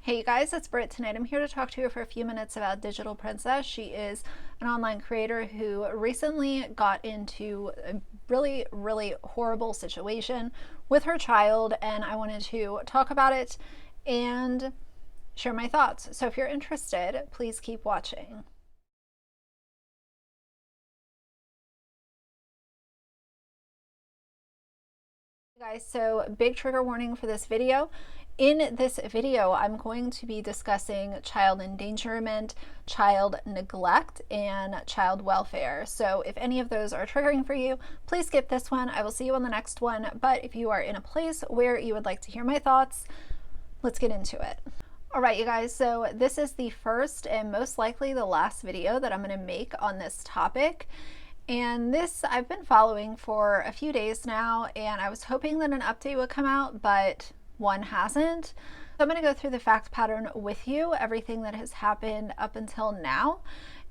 Hey you guys, it's Britt. Tonight I'm here to talk to you for a few minutes about Digital Princess. She is an online creator who recently got into a really horrible situation with her child, and I wanted to talk about it and share my thoughts. So if you're interested, please keep watching. Guys, so big trigger warning for this video. In this video, I'm going to be discussing child endangerment, child neglect, and child welfare. So if any of those are triggering for you, please skip this one. I will see you on the next one. But if you are in a place where you would like to hear my thoughts, let's get into it. All right, you guys, so this is the first and most likely the last video that I'm going to make on this topic. And this I've been following for a few days now, and I was hoping that an update would come out, but one hasn't. So I'm going to go through the fact pattern with you, everything that has happened up until now,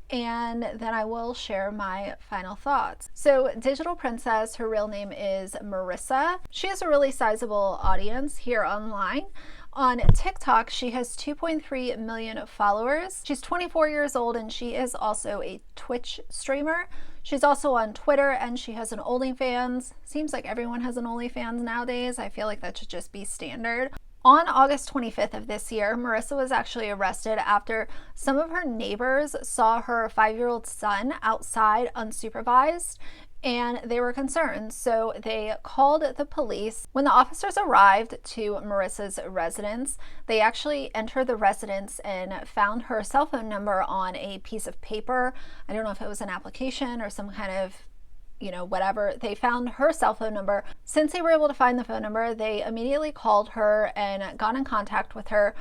and then I will share my final thoughts. So Digital Princess, her real name is Marissa. She has a really sizable audience here online. On TikTok, she has 2.3 million followers. She's 24 years old, and she is also a Twitch streamer. She's also on Twitter, and she has an OnlyFans. Seems like everyone has an OnlyFans nowadays. I feel like that should just be standard. On August 25th of this year, Marissa was actually arrested after some of her neighbors saw her 5-year-old son outside unsupervised, and they were concerned, so they called the police. When the officers arrived to Marissa's residence, they actually entered the residence and found her cell phone number on a piece of paper. I don't know if it was an application or some kind of, whatever. They found her cell phone number. Since they were able to find the phone number, they immediately called her and got in contact with her.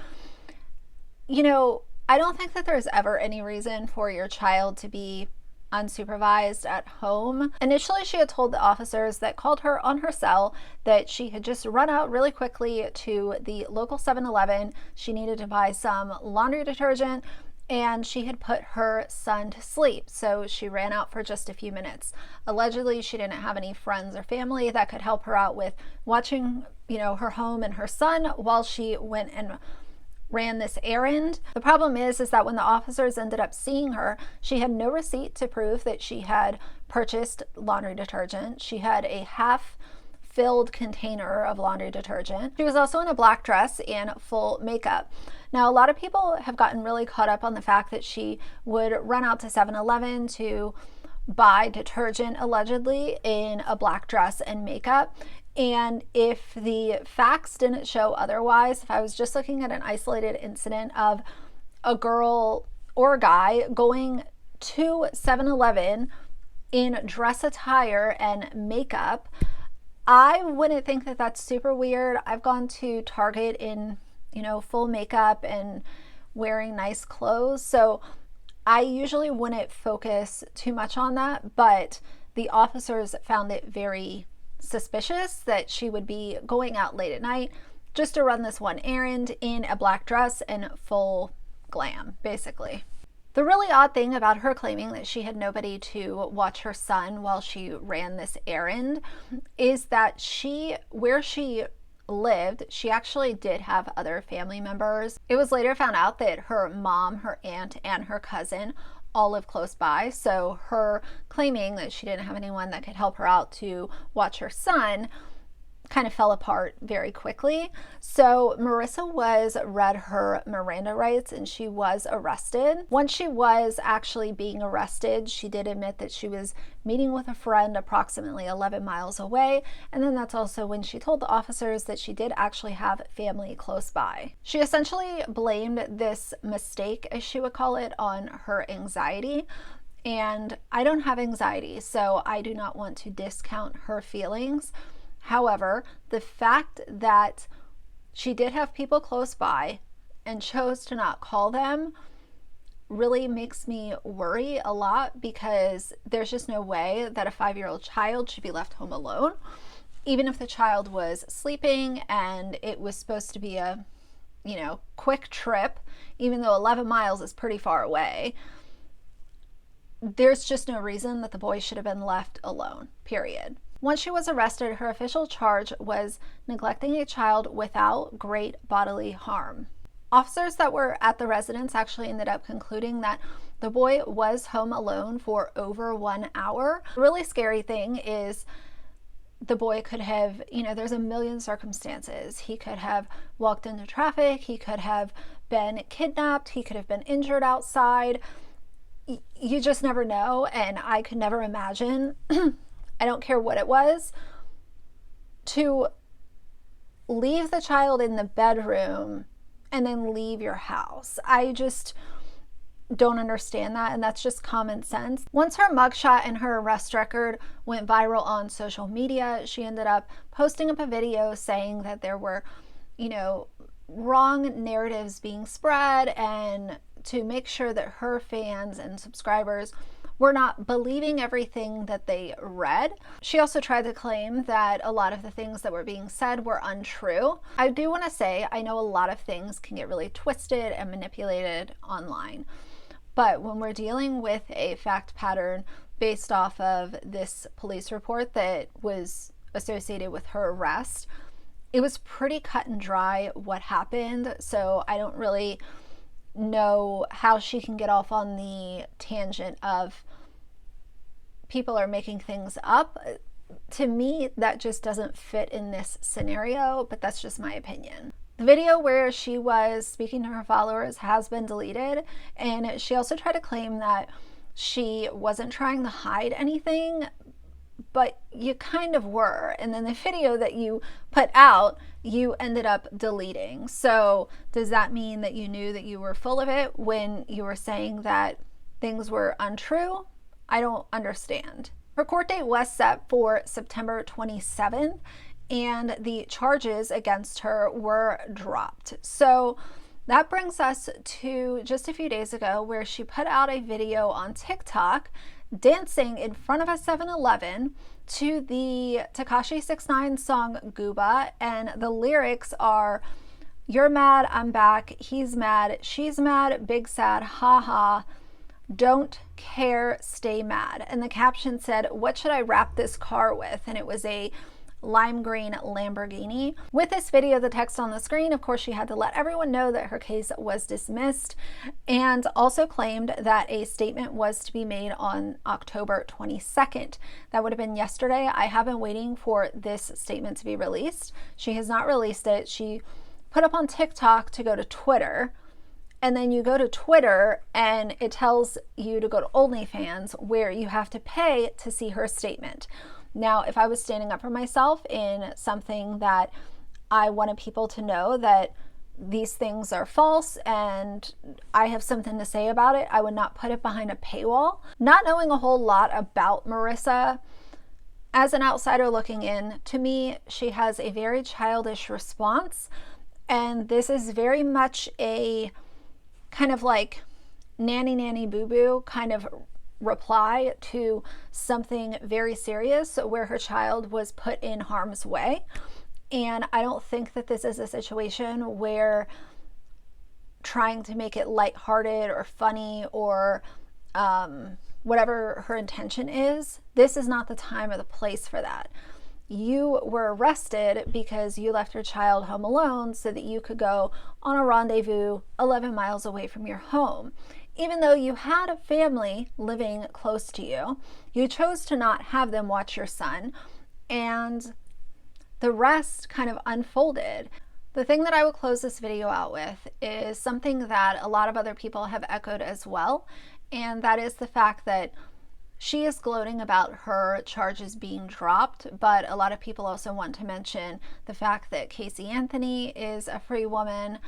I don't think that there's ever any reason for your child to be unsupervised at home. Initially, she had told the officers that called her on her cell that she had just run out really quickly to the local 7-Eleven. She needed to buy some laundry detergent, and she had put her son to sleep, so she ran out for just a few minutes. Allegedly, she didn't have any friends or family that could help her out with watching, her home and her son while she went and ran this errand. The problem is that when the officers ended up seeing her, she had no receipt to prove that she had purchased laundry detergent. She had a half-filled container of laundry detergent. She was also in a black dress and full makeup. Now, a lot of people have gotten really caught up on the fact that she would run out to 7-Eleven to buy detergent, allegedly, in a black dress and makeup. And if the facts didn't show otherwise, if I was just looking at an isolated incident of a girl or a guy going to 7-Eleven in dress attire and makeup, I wouldn't think that that's super weird. I've gone to Target in, full makeup and wearing nice clothes, so I usually wouldn't focus too much on that, but the officers found it very suspicious that she would be going out late at night just to run this one errand in a black dress and full glam, basically. The really odd thing about her claiming that she had nobody to watch her son while she ran this errand is that where she lived, she actually did have other family members. It was later found out that her mom, her aunt, and her cousin all live close by, so her claiming that she didn't have anyone that could help her out to watch her son kind of fell apart very quickly. So Marissa was read her Miranda rights, and she was arrested. Once she was actually being arrested, she did admit that she was meeting with a friend approximately 11 miles away, and then that's also when she told the officers that she did actually have family close by. She essentially blamed this mistake, as she would call it, on her anxiety. And I don't have anxiety, so I do not want to discount her feelings. However, the fact that she did have people close by and chose to not call them really makes me worry a lot, because there's just no way that a 5-year-old child should be left home alone. Even if the child was sleeping and it was supposed to be a, quick trip, even though 11 miles is pretty far away, there's just no reason that the boy should have been left alone, period. Once she was arrested, her official charge was neglecting a child without great bodily harm. Officers that were at the residence actually ended up concluding that the boy was home alone for over 1 hour. The really scary thing is the boy could have, there's a million circumstances. He could have walked into traffic, he could have been kidnapped, he could have been injured outside. You just never know, and I could never imagine, I don't care what it was, to leave the child in the bedroom and then leave your house. I just don't understand that, and that's just common sense. Once her mugshot and her arrest record went viral on social media, she ended up posting up a video saying that there were, wrong narratives being spread, and to make sure that her fans and subscribers were not believing everything that they read. She also tried to claim that a lot of the things that were being said were untrue. I do want to say, I know a lot of things can get really twisted and manipulated online, but when we're dealing with a fact pattern based off of this police report that was associated with her arrest, it was pretty cut and dry what happened. So I don't really know how she can get off on the tangent of people are making things up. To me, that just doesn't fit in this scenario, but that's just my opinion. The video where she was speaking to her followers has been deleted, and she also tried to claim that she wasn't trying to hide anything, but you kind of were. And then the video that you put out, you ended up deleting. So does that mean that you knew that you were full of it when you were saying that things were untrue? I don't understand. Her court date was set for September 27th, and the charges against her were dropped. So that brings us to just a few days ago, where she put out a video on TikTok dancing in front of a 7-Eleven to the Tekashi 6ix9ine song Gooba, and the lyrics are, "You're mad, I'm back, he's mad, she's mad, big sad, haha, don't care, stay mad." And the caption said, "What should I wrap this car with?" And it was a lime green Lamborghini. With this video, the text on the screen, of course, she had to let everyone know that her case was dismissed, and also claimed that a statement was to be made on October 22nd. That would have been yesterday. I have been waiting for this statement to be released. She has not released it. She put up on TikTok to go to Twitter, and then you go to Twitter and it tells you to go to OnlyFans, where you have to pay to see her statement. Now, if I was standing up for myself in something that I wanted people to know that these things are false and I have something to say about it, I would not put it behind a paywall. Not knowing a whole lot about Marissa, as an outsider looking in, to me, she has a very childish response, and this is very much a kind of like nanny boo-boo kind of reply to something very serious where her child was put in harm's way. And I don't think that this is a situation where trying to make it lighthearted or funny or whatever her intention is, this is not the time or the place for that. You were arrested because you left your child home alone so that you could go on a rendezvous 11 miles away from your home. Even though you had a family living close to you, you chose to not have them watch your son, and the rest kind of unfolded. The thing that I will close this video out with is something that a lot of other people have echoed as well, and that is the fact that she is gloating about her charges being dropped, but a lot of people also want to mention the fact that Casey Anthony is a free woman.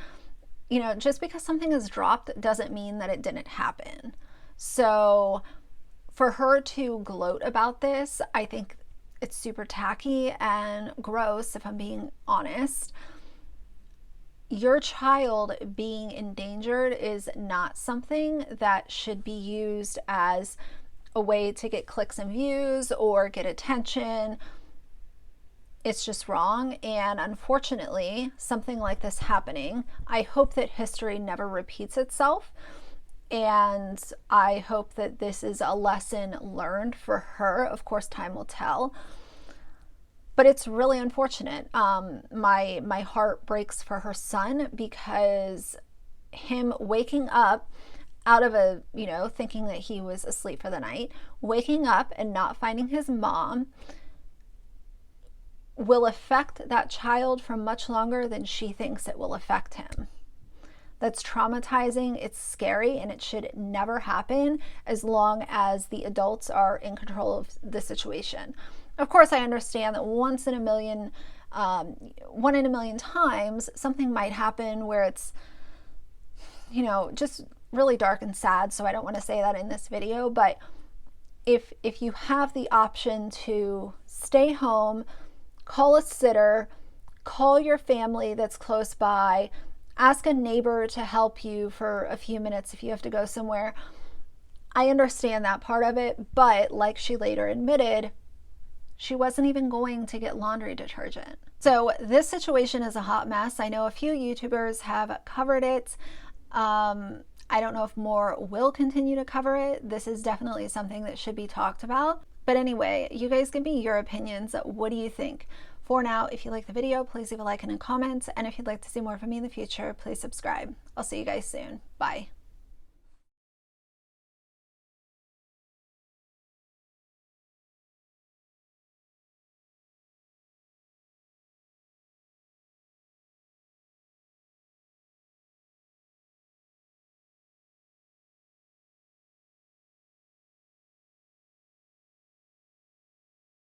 Just because something is dropped doesn't mean that it didn't happen. So for her to gloat about this, I think it's super tacky and gross, if I'm being honest. Your child being endangered is not something that should be used as a way to get clicks and views or get attention. It's just wrong, and unfortunately, something like this happening, I hope that history never repeats itself, and I hope that this is a lesson learned for her. Of course, time will tell, but it's really unfortunate. My heart breaks for her son, because him waking up out of a, thinking that he was asleep for the night, waking up and not finding his mom will affect that child for much longer than she thinks it will affect him. That's traumatizing, it's scary, and it should never happen as long as the adults are in control of the situation. Of course, I understand that one in a million times, something might happen where it's, just really dark and sad, so I don't want to say that in this video, but if you have the option to stay home, call a sitter, call your family that's close by, ask a neighbor to help you for a few minutes if you have to go somewhere. I understand that part of it, but like she later admitted, she wasn't even going to get laundry detergent. So this situation is a hot mess. I know a few YouTubers have covered it. I don't know if more will continue to cover it. This is definitely something that should be talked about. But anyway, you guys give me your opinions. What do you think? For now, if you like the video, please leave a like and a comment. And if you'd like to see more from me in the future, please subscribe. I'll see you guys soon. Bye.